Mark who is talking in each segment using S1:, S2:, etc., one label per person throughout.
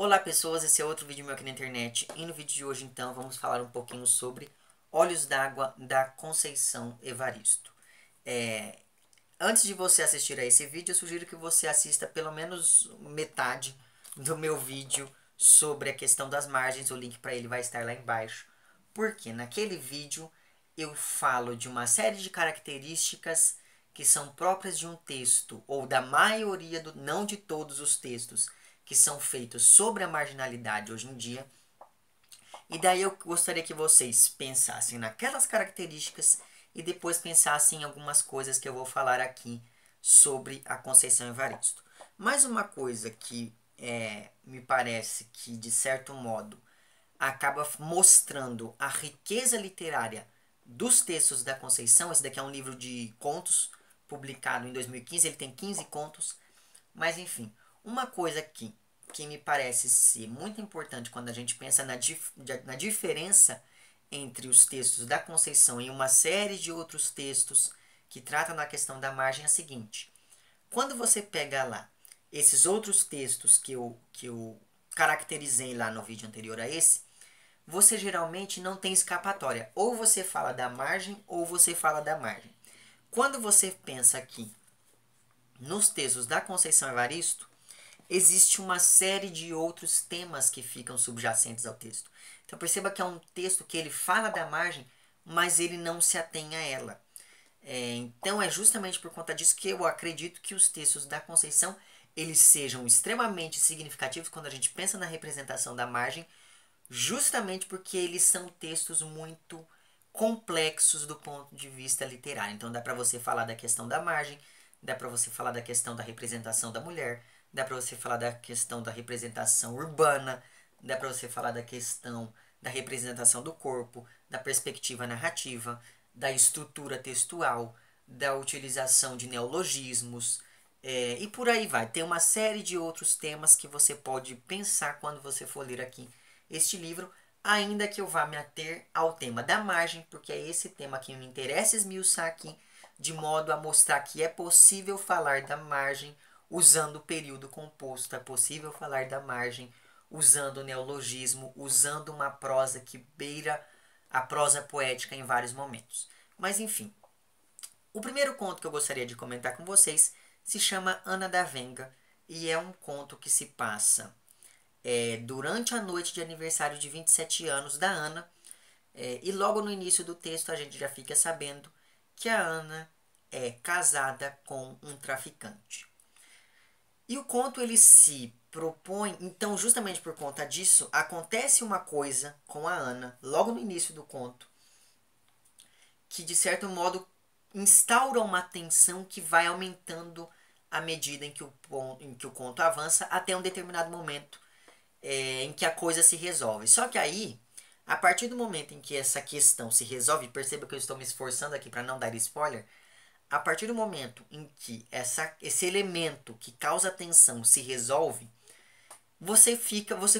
S1: Olá pessoas, esse é outro vídeo meu aqui na internet e no vídeo de hoje então vamos falar um pouquinho sobre Olhos d'Água da Conceição Evaristo. Antes de você assistir a esse vídeo, eu sugiro que você assista pelo menos metade do meu vídeo sobre a questão das margens, o link para ele vai estar lá embaixo. Porque naquele vídeo eu falo de uma série de características que são próprias de um texto, ou da maioria, não de todos os textos, que são feitos sobre a marginalidade hoje em dia. E daí eu gostaria que vocês pensassem naquelas características e depois pensassem em algumas coisas que eu vou falar aqui sobre a Conceição Evaristo. Mais uma coisa que me parece que, de certo modo, acaba mostrando a riqueza literária dos textos da Conceição. Esse daqui é um livro de contos, publicado em 2015, ele tem 15 contos, mas enfim, uma coisa que me parece ser muito importante quando a gente pensa na diferença entre os textos da Conceição e uma série de outros textos que tratam da questão da margem é a seguinte: quando você pega lá esses outros textos que eu caracterizei lá no vídeo anterior a esse, você geralmente não tem escapatória. Ou você fala da margem ou você fala da margem. Quando você pensa aqui nos textos da Conceição Evaristo, existe uma série de outros temas que ficam subjacentes ao texto. Então perceba que é um texto que ele fala da margem, mas ele não se atém a ela. Então é justamente por conta disso que eu acredito que os textos da Conceição eles sejam extremamente significativos quando a gente pensa na representação da margem, justamente porque eles são textos muito complexos do ponto de vista literário. Então dá para você falar da questão da margem, dá para você falar da questão da representação da mulher, dá para você falar da questão da representação urbana, dá para você falar da questão da representação do corpo, da perspectiva narrativa, da estrutura textual, da utilização de neologismos, e por aí vai. Tem uma série de outros temas que você pode pensar quando você for ler aqui este livro, ainda que eu vá me ater ao tema da margem, porque é esse tema que me interessa esmiuçar aqui, de modo a mostrar que é possível falar da margem usando o período composto, é possível falar da margem usando o neologismo, usando uma prosa que beira a prosa poética em vários momentos. Mas enfim, o primeiro conto que eu gostaria de comentar com vocês se chama Ana da Venga e é um conto que se passa durante a noite de aniversário de 27 anos da Ana. E logo no início do texto a gente já fica sabendo que a Ana é casada com um traficante. E o conto ele se propõe, então justamente por conta disso, acontece uma coisa com a Ana, logo no início do conto, que de certo modo instaura uma tensão que vai aumentando à medida em que o conto avança até um determinado momento em que a coisa se resolve. Só que aí, a partir do momento em que essa questão se resolve, perceba que eu estou me esforçando aqui para não dar spoiler, a partir do momento em que esse elemento que causa tensão se resolve, você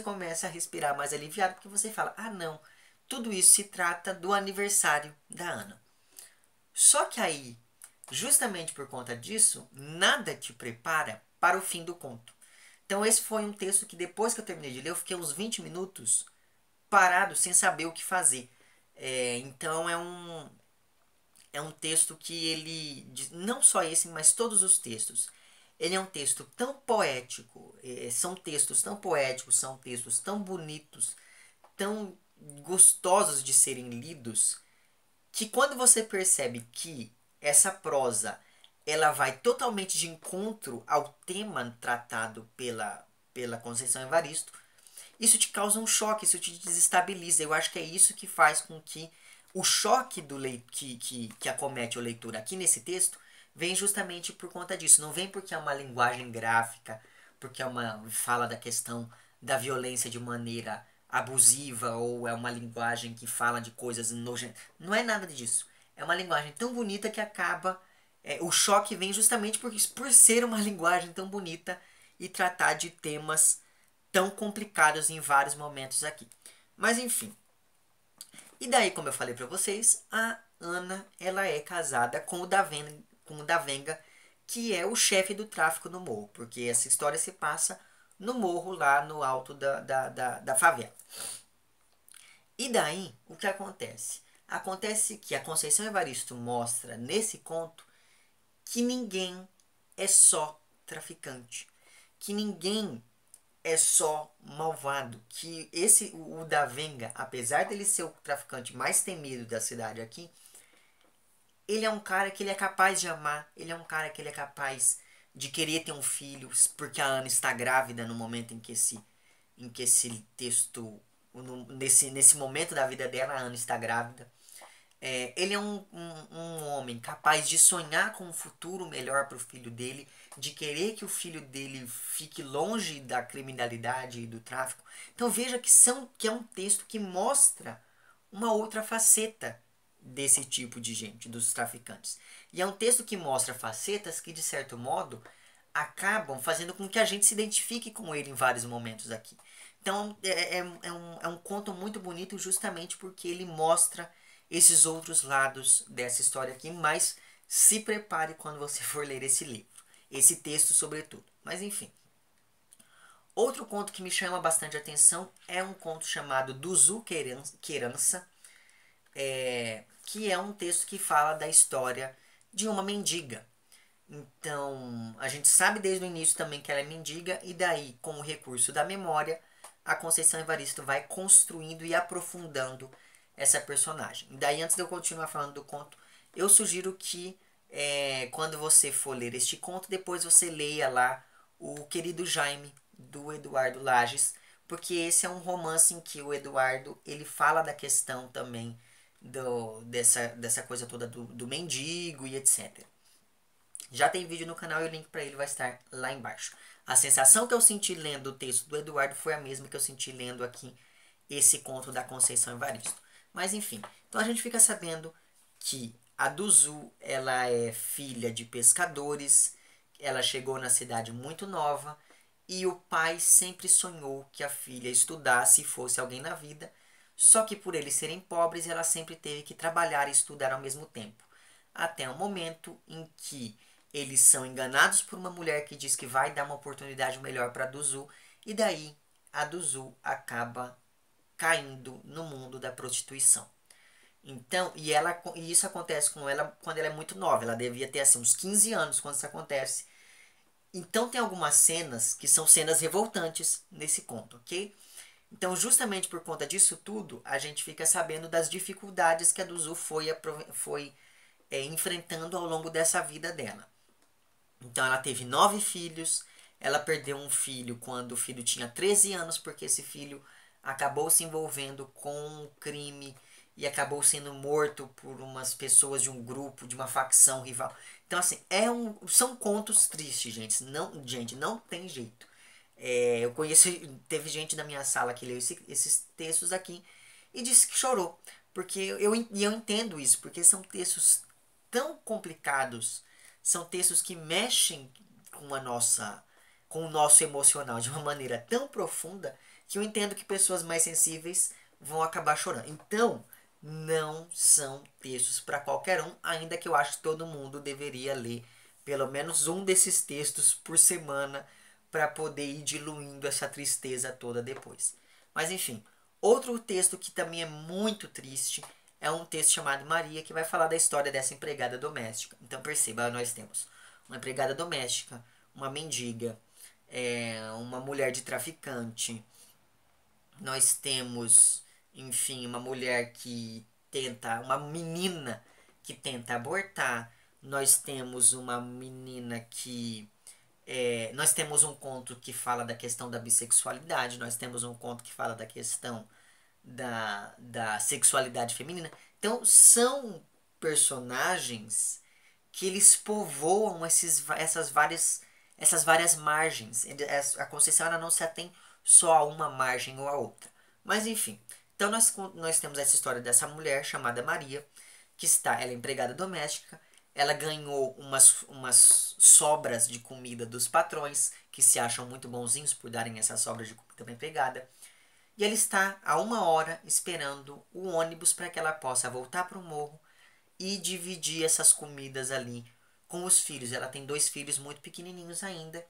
S1: começa a respirar mais aliviado, porque você fala, ah não, tudo isso se trata do aniversário da Ana. Só que aí, justamente por conta disso, nada te prepara para o fim do conto. Então esse foi um texto que depois que eu terminei de ler, eu fiquei uns 20 minutos parado sem saber o que fazer. Então é um texto que ele, não só esse, mas todos os textos, ele é um texto tão poético, são textos tão poéticos, são textos tão bonitos, tão gostosos de serem lidos, que quando você percebe que essa prosa ela vai totalmente de encontro ao tema tratado pela Conceição Evaristo, isso te causa um choque, isso te desestabiliza. Eu acho que é isso que faz com que o choque que acomete o leitor aqui nesse texto vem justamente por conta disso. Não vem porque é uma linguagem gráfica, porque fala da questão da violência de maneira abusiva, ou é uma linguagem que fala de coisas nojentas. Não é nada disso. É uma linguagem tão bonita que acaba... o choque vem justamente por ser uma linguagem tão bonita e tratar de temas tão complicados em vários momentos aqui. Mas enfim. E daí, como eu falei para vocês, a Ana ela é casada com o Davenga, que é o chefe do tráfico no morro. Porque essa história se passa no morro lá no alto da favela. E daí, o que acontece? Acontece que a Conceição Evaristo mostra nesse conto que ninguém é só traficante, que ninguém é só malvado, que o da Venga, apesar dele ser o traficante mais temido da cidade aqui, ele é um cara que ele é capaz de amar, ele é um cara que ele é capaz de querer ter um filho, porque a Ana está grávida no momento em que esse texto, nesse momento da vida dela, a Ana está grávida. Ele é um homem capaz de sonhar com um futuro melhor para o filho dele, de querer que o filho dele fique longe da criminalidade e do tráfico. Então veja que é um texto que mostra uma outra faceta desse tipo de gente, dos traficantes. E é um texto que mostra facetas que, de certo modo, acabam fazendo com que a gente se identifique com ele em vários momentos aqui. Então é um conto muito bonito justamente porque ele mostra esses outros lados dessa história aqui, mas se prepare quando você for ler esse livro, esse texto sobretudo. Mas enfim. Outro conto que me chama bastante atenção é um conto chamado Duzu Querança, que é um texto que fala da história de uma mendiga. Então, a gente sabe desde o início também que ela é mendiga, e daí, com o recurso da memória, a Conceição Evaristo vai construindo e aprofundando essa personagem. E daí, antes de eu continuar falando do conto, eu sugiro que quando você for ler este conto, depois você leia lá O Querido Jaime, do Eduardo Lages, porque esse é um romance em que o Eduardo ele fala da questão também dessa coisa toda do mendigo e etc. Já tem vídeo no canal e o link para ele vai estar lá embaixo. A sensação que eu senti lendo o texto do Eduardo foi a mesma que eu senti lendo aqui esse conto da Conceição Evaristo. Mas enfim, então a gente fica sabendo que a Duzu, ela é filha de pescadores, ela chegou na cidade muito nova e o pai sempre sonhou que a filha estudasse e fosse alguém na vida, só que por eles serem pobres, ela sempre teve que trabalhar e estudar ao mesmo tempo. Até o momento em que eles são enganados por uma mulher que diz que vai dar uma oportunidade melhor para a Duzu, e daí a Duzu acaba caindo no mundo da prostituição. Então, e isso acontece com ela quando ela é muito nova. Ela devia ter assim, uns 15 anos quando isso acontece. Então tem algumas cenas que são cenas revoltantes nesse conto, ok? Então, justamente por conta disso tudo, a gente fica sabendo das dificuldades que a Duzu foi enfrentando ao longo dessa vida dela. Então ela teve 9 filhos, ela perdeu um filho quando o filho tinha 13 anos, porque esse filho acabou se envolvendo com um crime e acabou sendo morto por umas pessoas de um grupo, de uma facção rival. Então assim, são contos tristes, gente, não tem jeito. Eu conheço, teve gente na minha sala que leu esses textos aqui e disse que chorou, porque eu entendo isso, porque são textos tão complicados, são textos que mexem com o nosso emocional de uma maneira tão profunda que eu entendo que pessoas mais sensíveis vão acabar chorando. Então, não são textos para qualquer um, ainda que eu acho que todo mundo deveria ler pelo menos um desses textos por semana para poder ir diluindo essa tristeza toda depois. Mas enfim, outro texto que também é muito triste é um texto chamado Maria, que vai falar da história dessa empregada doméstica. Então perceba, nós temos uma empregada doméstica, uma mendiga, uma mulher de traficante, nós temos, enfim, uma menina que tenta abortar, nós temos uma menina que nós temos um conto que fala da questão da bissexualidade, nós temos um conto que fala da questão da sexualidade feminina. Então, são personagens que eles povoam essas várias margens. A Conceição ela não se atém só a uma margem ou a outra. Mas, enfim. Então, nós temos essa história dessa mulher chamada Maria, ela é empregada doméstica, ela ganhou umas sobras de comida dos patrões, que se acham muito bonzinhos por darem essas sobras de comida para empregada. E ela está há 1 hora esperando o ônibus para que ela possa voltar para o morro e dividir essas comidas ali com os filhos. Ela tem 2 filhos muito pequenininhos ainda.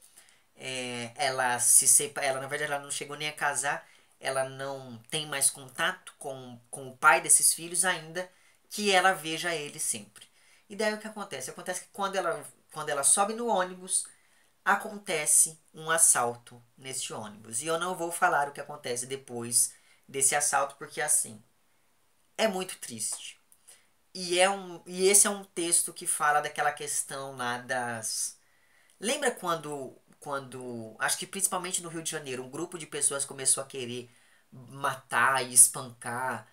S1: ela se separa, ela na verdade ela não chegou nem a casar, ela não tem mais contato com o pai desses filhos ainda que ela veja ele sempre. E daí o que acontece? Acontece que quando ela sobe no ônibus, acontece um assalto neste ônibus. E eu não vou falar o que acontece depois desse assalto, porque assim, é muito triste. E esse é um texto que fala daquela questão lá das. Lembra quando, acho que principalmente no Rio de Janeiro, um grupo de pessoas começou a querer matar e espancar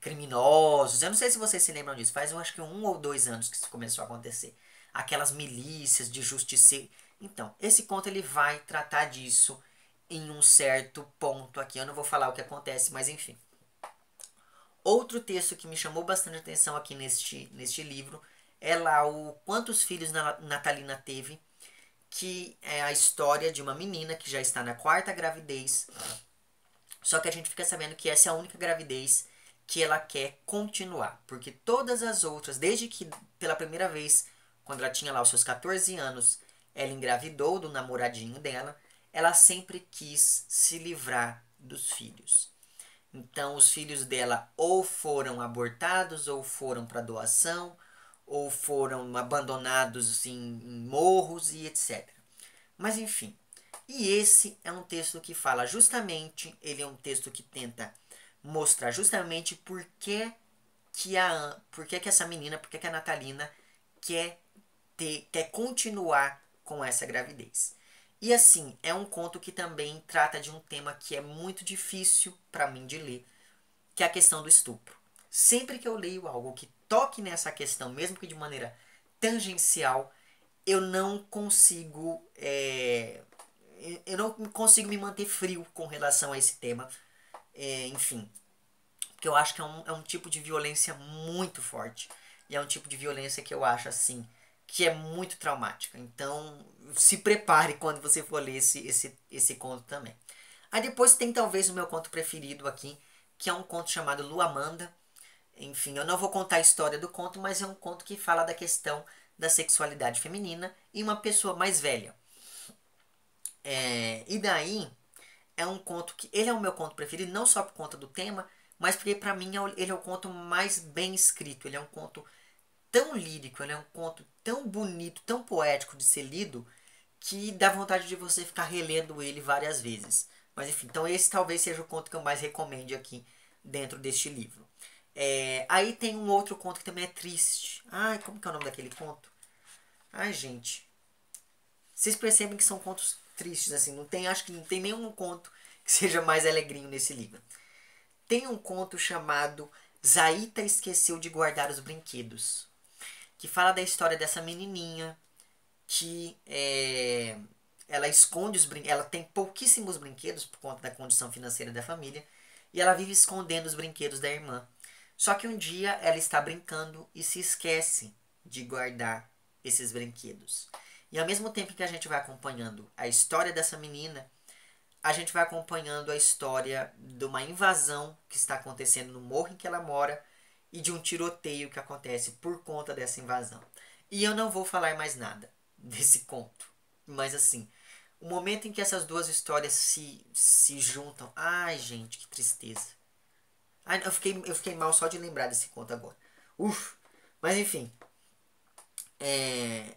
S1: criminosos? Eu não sei se vocês se lembram disso. Faz, eu acho que 1 ou 2 anos que isso começou a acontecer. Aquelas milícias de justiça. Então, esse conto ele vai tratar disso em um certo ponto aqui. Eu não vou falar o que acontece, mas enfim. Outro texto que me chamou bastante atenção aqui neste livro é lá o Quantos Filhos Natalina Teve, que é a história de uma menina que já está na 4ª gravidez, só que a gente fica sabendo que essa é a única gravidez que ela quer continuar, porque todas as outras, desde que pela primeira vez, quando ela tinha lá os seus 14 anos, ela engravidou do namoradinho dela, ela sempre quis se livrar dos filhos. Então, os filhos dela ou foram abortados, ou foram para doação, ou foram abandonados em morros e etc. Mas enfim, e esse é um texto que fala justamente, ele é um texto que tenta mostrar justamente por que essa menina, por que a Natalina quer continuar com essa gravidez. E assim, é um conto que também trata de um tema que é muito difícil para mim de ler, que é a questão do estupro. Sempre que eu leio algo que toque nessa questão, mesmo que de maneira tangencial, eu não consigo eu não consigo me manter frio com relação a esse tema. Enfim, porque eu acho que é um tipo de violência muito forte. E é um tipo de violência que eu acho assim, que é muito traumática. Então, se prepare quando você for ler esse conto também. Aí depois tem talvez o meu conto preferido aqui, que é um conto chamado Luamanda. Enfim, eu não vou contar a história do conto, mas é um conto que fala da questão da sexualidade feminina em uma pessoa mais velha. E daí é um conto que ele é o meu conto preferido, não só por conta do tema, mas porque para mim ele é o conto mais bem escrito. Ele é um conto tão lírico, ele é um conto tão bonito, tão poético de ser lido, que dá vontade de você ficar relendo ele várias vezes. Mas enfim, então esse talvez seja o conto que eu mais recomende aqui dentro deste livro. Aí tem um outro conto que também é triste. Ai, como que é o nome daquele conto? Ai, gente. Vocês percebem que são contos tristes, assim. Não tem, acho que não tem nenhum conto que seja mais alegrinho nesse livro. Tem um conto chamado Zaita Esqueceu de Guardar os Brinquedos, que fala da história dessa menininha que ela esconde os brinquedos. Ela tem pouquíssimos brinquedos por conta da condição financeira da família e ela vive escondendo os brinquedos da irmã. Só que um dia ela está brincando e se esquece de guardar esses brinquedos. E ao mesmo tempo que a gente vai acompanhando a história dessa menina, a gente vai acompanhando a história de uma invasão que está acontecendo no morro em que ela mora e de um tiroteio que acontece por conta dessa invasão. E eu não vou falar mais nada desse conto. Mas assim, o momento em que essas duas histórias se juntam. Ai, gente, que tristeza. Ai, eu fiquei mal só de lembrar desse conto agora. Uf, mas enfim.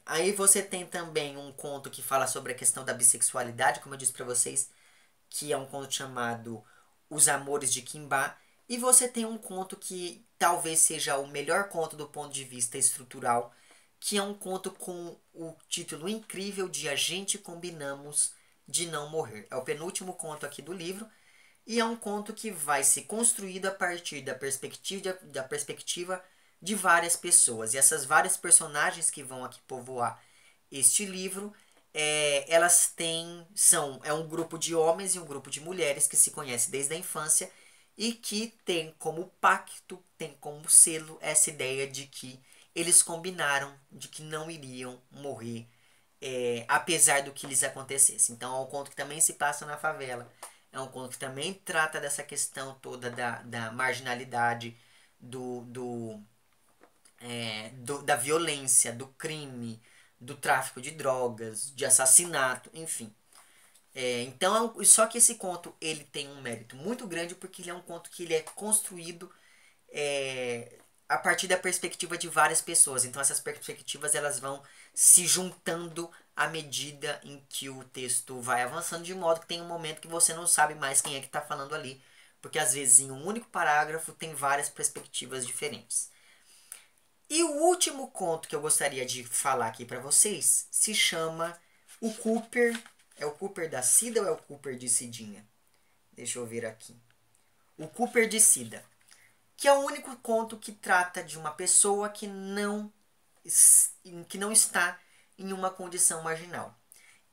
S1: Aí você tem também um conto que fala sobre a questão da bissexualidade, como eu disse pra vocês, que é um conto chamado Os Amores de Kimba. E você tem um conto que talvez seja o melhor conto do ponto de vista estrutural, que é um conto com o título incrível de A Gente Combinamos de Não Morrer. É o penúltimo conto aqui do livro. E é um conto que vai ser construído a partir da perspectiva de várias pessoas. E essas várias personagens que vão aqui povoar este livro, elas é um grupo de homens e um grupo de mulheres que se conhecem desde a infância e que tem como pacto, tem como selo essa ideia de que eles combinaram de que não iriam morrer, apesar do que lhes acontecesse. Então é um conto que também se passa na favela. É um conto que também trata dessa questão toda da marginalidade, da violência, do crime, do tráfico de drogas, de assassinato, enfim. Então, só que esse conto ele tem um mérito muito grande porque ele é um conto que ele é construído a partir da perspectiva de várias pessoas. Então essas perspectivas elas vão se juntando à medida em que o texto vai avançando, de modo que tem um momento que você não sabe mais quem é que está falando ali, porque às vezes em um único parágrafo tem várias perspectivas diferentes. E o último conto que eu gostaria de falar aqui para vocês se chama O Cooper. É o Cooper da Cida ou é o Cooper de Cidinha? Deixa eu ver aqui. O Cooper de Cida, que é o único conto que trata de uma pessoa que não está em uma condição marginal.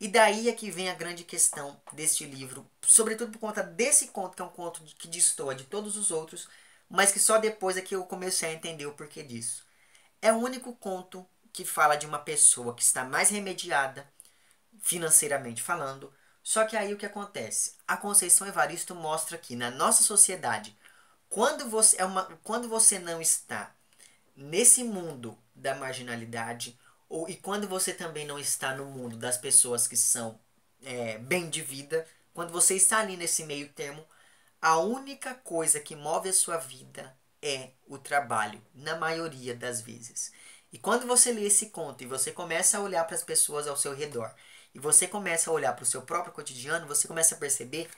S1: E daí é que vem a grande questão deste livro, sobretudo por conta desse conto, que é um conto que destoa de todos os outros, mas que só depois é que eu comecei a entender o porquê disso. É o único conto que fala de uma pessoa que está mais remediada, financeiramente falando, só que aí o que acontece? A Conceição Evaristo mostra que na nossa sociedade, quando você não está nesse mundo da marginalidade, e quando você também não está no mundo das pessoas que são bem de vida, quando você está ali nesse meio termo, a única coisa que move a sua vida é o trabalho, na maioria das vezes. E quando você lê esse conto e você começa a olhar para as pessoas ao seu redor, e você começa a olhar para o seu próprio cotidiano, você começa a perceber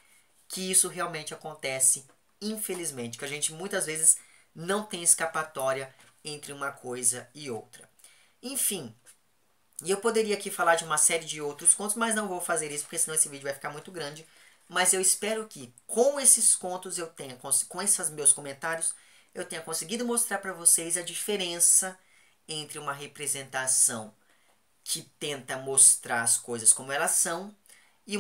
S1: que isso realmente acontece, infelizmente, que a gente muitas vezes não tem escapatória entre uma coisa e outra. Enfim, e eu poderia aqui falar de uma série de outros contos, mas não vou fazer isso porque senão esse vídeo vai ficar muito grande. Mas eu espero que com esses contos eu tenha, com esses meus comentários, eu tenha conseguido mostrar para vocês a diferença entre uma representação que tenta mostrar as coisas como elas são e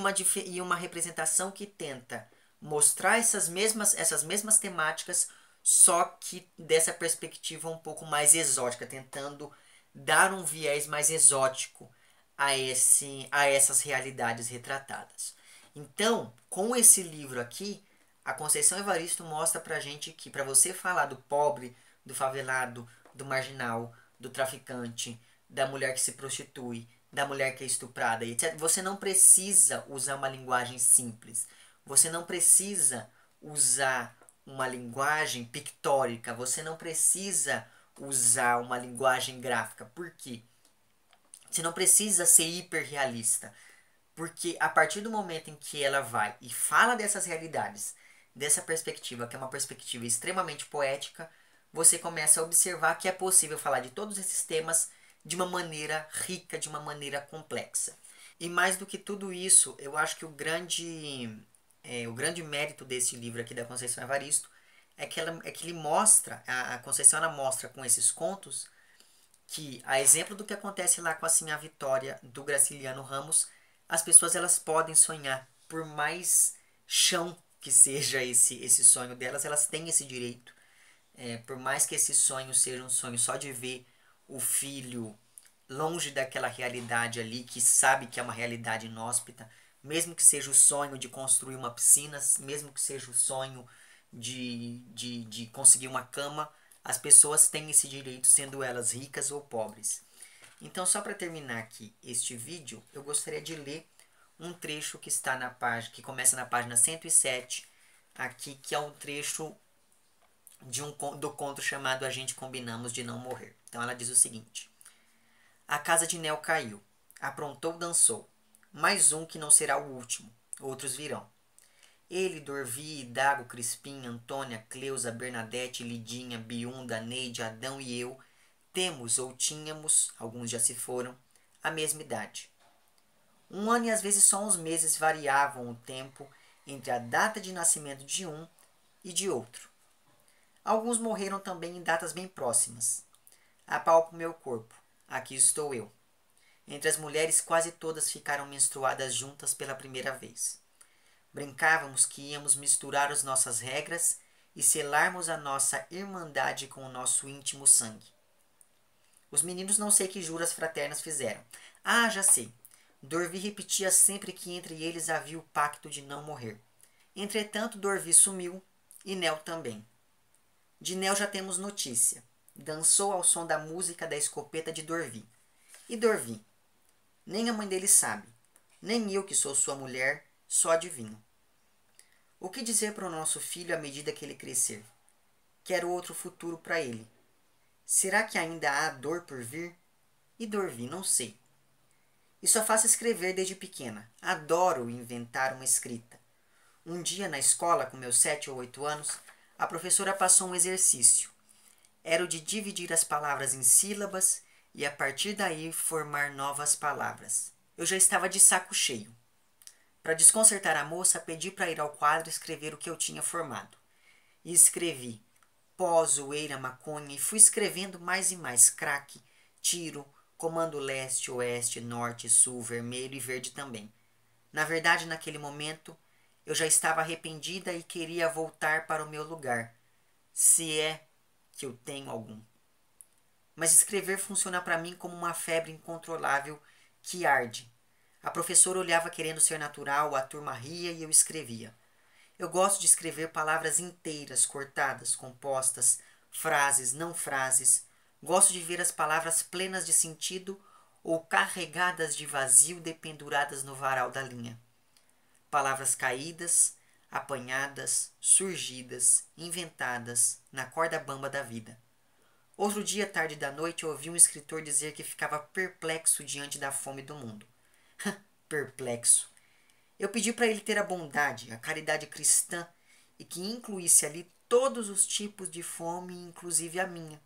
S1: uma representação que tenta mostrar essas mesmas temáticas, só que dessa perspectiva um pouco mais exótica, tentando dar um viés mais exótico a essas realidades retratadas. Então, com esse livro aqui, a Conceição Evaristo mostra pra gente que para você falar do pobre, do favelado, do marginal, do traficante, da mulher que se prostitui, da mulher que é estuprada, etc., você não precisa usar uma linguagem simples. Você não precisa usar uma linguagem pictórica. Você não precisa usar uma linguagem gráfica. Por quê? Você não precisa ser hiperrealista. Porque a partir do momento em que ela vai e fala dessas realidades, dessa perspectiva, que é uma perspectiva extremamente poética, você começa a observar que é possível falar de todos esses temas de uma maneira rica, de uma maneira complexa. E mais do que tudo isso, eu acho que o grande mérito desse livro aqui da Conceição Evaristo é que ele mostra, a Conceição ela mostra com esses contos, que a exemplo do que acontece lá com a Sinhá Vitória do Graciliano Ramos, as pessoas elas podem sonhar, por mais chão que seja esse sonho delas, elas têm esse direito. Por mais que esse sonho seja um sonho só de ver o filho longe daquela realidade ali, que sabe que é uma realidade inóspita, mesmo que seja o sonho de construir uma piscina, mesmo que seja o sonho de conseguir uma cama, as pessoas têm esse direito, sendo elas ricas ou pobres. Então, só para terminar aqui este vídeo, eu gostaria de ler um trecho que está na página, que começa na página 107, aqui, que é um trecho do conto chamado A Gente Combinamos de Não Morrer. Então ela diz o seguinte: a casa de Nel caiu, aprontou, dançou, mais um que não será o último, outros virão. Ele, Dorvi, Dago, Crispim, Antônia, Cleusa, Bernadette, Lidinha, Biunda, Neide, Adão e eu temos ou tínhamos, alguns já se foram, a mesma idade. Um ano e às vezes só uns meses variavam o tempo entre a data de nascimento de um e de outro. Alguns morreram também em datas bem próximas. Apalpo meu corpo, aqui estou eu. Entre as mulheres quase todas ficaram menstruadas juntas pela primeira vez. Brincávamos que íamos misturar as nossas regras e selarmos a nossa irmandade com o nosso íntimo sangue. Os meninos não sei que juras fraternas fizeram. Ah, já sei. Dorvi repetia sempre que entre eles havia o pacto de não morrer. Entretanto, Dorvi sumiu e Nel também. De Nel já temos notícia. Dançou ao som da música da escopeta de Dorvi. E Dorvi? Nem a mãe dele sabe. Nem eu, que sou sua mulher, só adivinho. O que dizer para o nosso filho à medida que ele crescer? Quero outro futuro para ele. Será que ainda há dor por vir? E dor vir, não sei. E só faço escrever desde pequena. Adoro inventar uma escrita. Um dia na escola, com meus 7 ou 8 anos, a professora passou um exercício. Era o de dividir as palavras em sílabas e a partir daí formar novas palavras. Eu já estava de saco cheio. Para desconcertar a moça, pedi para ir ao quadro escrever o que eu tinha formado. E escrevi pó, zoeira, maconha e fui escrevendo mais e mais craque, tiro, comando leste, oeste, norte, sul, vermelho e verde também. Na verdade, naquele momento, eu já estava arrependida e queria voltar para o meu lugar, se é que eu tenho algum. Mas escrever funciona para mim como uma febre incontrolável que arde. A professora olhava querendo ser natural, a turma ria e eu escrevia. Eu gosto de escrever palavras inteiras, cortadas, compostas, frases, não frases. Gosto de ver as palavras plenas de sentido ou carregadas de vazio dependuradas no varal da linha. Palavras caídas, apanhadas, surgidas, inventadas, na corda bamba da vida. Outro dia, tarde da noite, eu ouvi um escritor dizer que ficava perplexo diante da fome do mundo. Perplexo. Eu pedi para ele ter a bondade, a caridade cristã, e que incluísse ali todos os tipos de fome, inclusive a minha,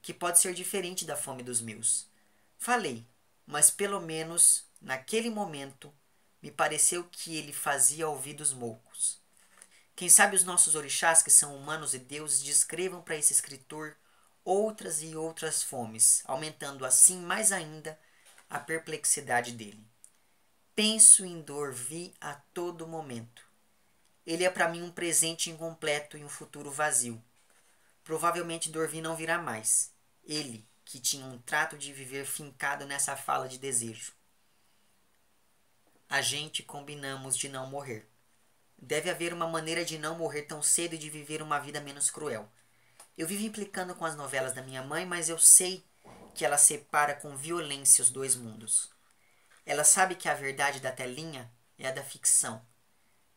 S1: que pode ser diferente da fome dos meus. Falei, mas pelo menos, naquele momento, me pareceu que ele fazia ouvidos moucos. Quem sabe os nossos orixás, que são humanos e deuses, descrevam para esse escritor outras e outras fomes, aumentando assim mais ainda a perplexidade dele. Penso em Dorvi a todo momento. Ele é para mim um presente incompleto e um futuro vazio. Provavelmente Dorvi não virá mais. Ele, que tinha um trato de viver fincado nessa fala de desejo. A gente combinamos de não morrer. Deve haver uma maneira de não morrer tão cedo e de viver uma vida menos cruel. Eu vivo implicando com as novelas da minha mãe, mas eu sei que ela separa com violência os dois mundos. Ela sabe que a verdade da telinha é a da ficção.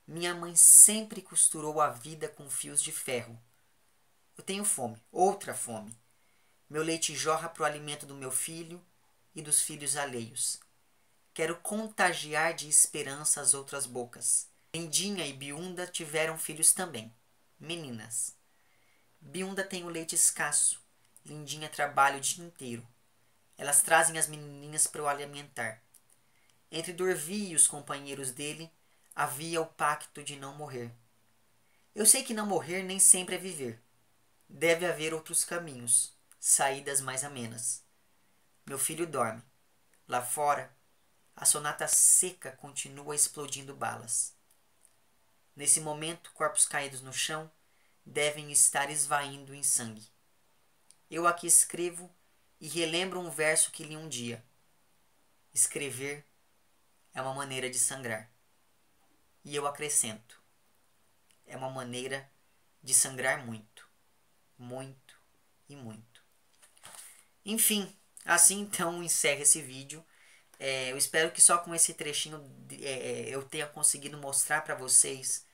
S1: Minha mãe sempre costurou a vida com fios de ferro. Eu tenho fome, outra fome. Meu leite jorra para o alimento do meu filho e dos filhos alheios. Quero contagiar de esperança as outras bocas. Lindinha e Biunda tiveram filhos também, meninas. Biunda tem o leite escasso. Lindinha trabalha o dia inteiro. Elas trazem as menininhas para o alimentar. Entre Dorvi e os companheiros dele, havia o pacto de não morrer. Eu sei que não morrer nem sempre é viver. Deve haver outros caminhos, saídas mais amenas. Meu filho dorme. Lá fora, a sonata seca continua explodindo balas. Nesse momento, corpos caídos no chão devem estar esvaindo em sangue. Eu aqui escrevo e relembro um verso que li um dia. Escrever é uma maneira de sangrar. E eu acrescento, é uma maneira de sangrar muito, muito e muito. Enfim, assim então encerra esse vídeo. Eu espero que só com esse trechinho eu tenha conseguido mostrar para vocês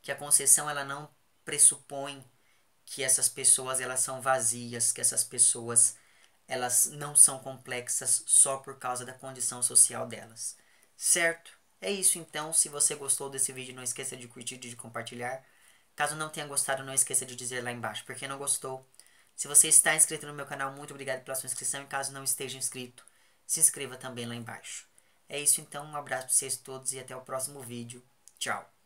S1: que a Conceição ela não pressupõe que essas pessoas elas são vazias, que essas pessoas elas não são complexas só por causa da condição social delas. Certo? É isso então. Se você gostou desse vídeo, não esqueça de curtir e de compartilhar. Caso não tenha gostado, não esqueça de dizer lá embaixo por que não gostou. Se você está inscrito no meu canal, muito obrigado pela sua inscrição. E caso não esteja inscrito, se inscreva também lá embaixo. É isso então. Um abraço para vocês todos e até o próximo vídeo. Tchau.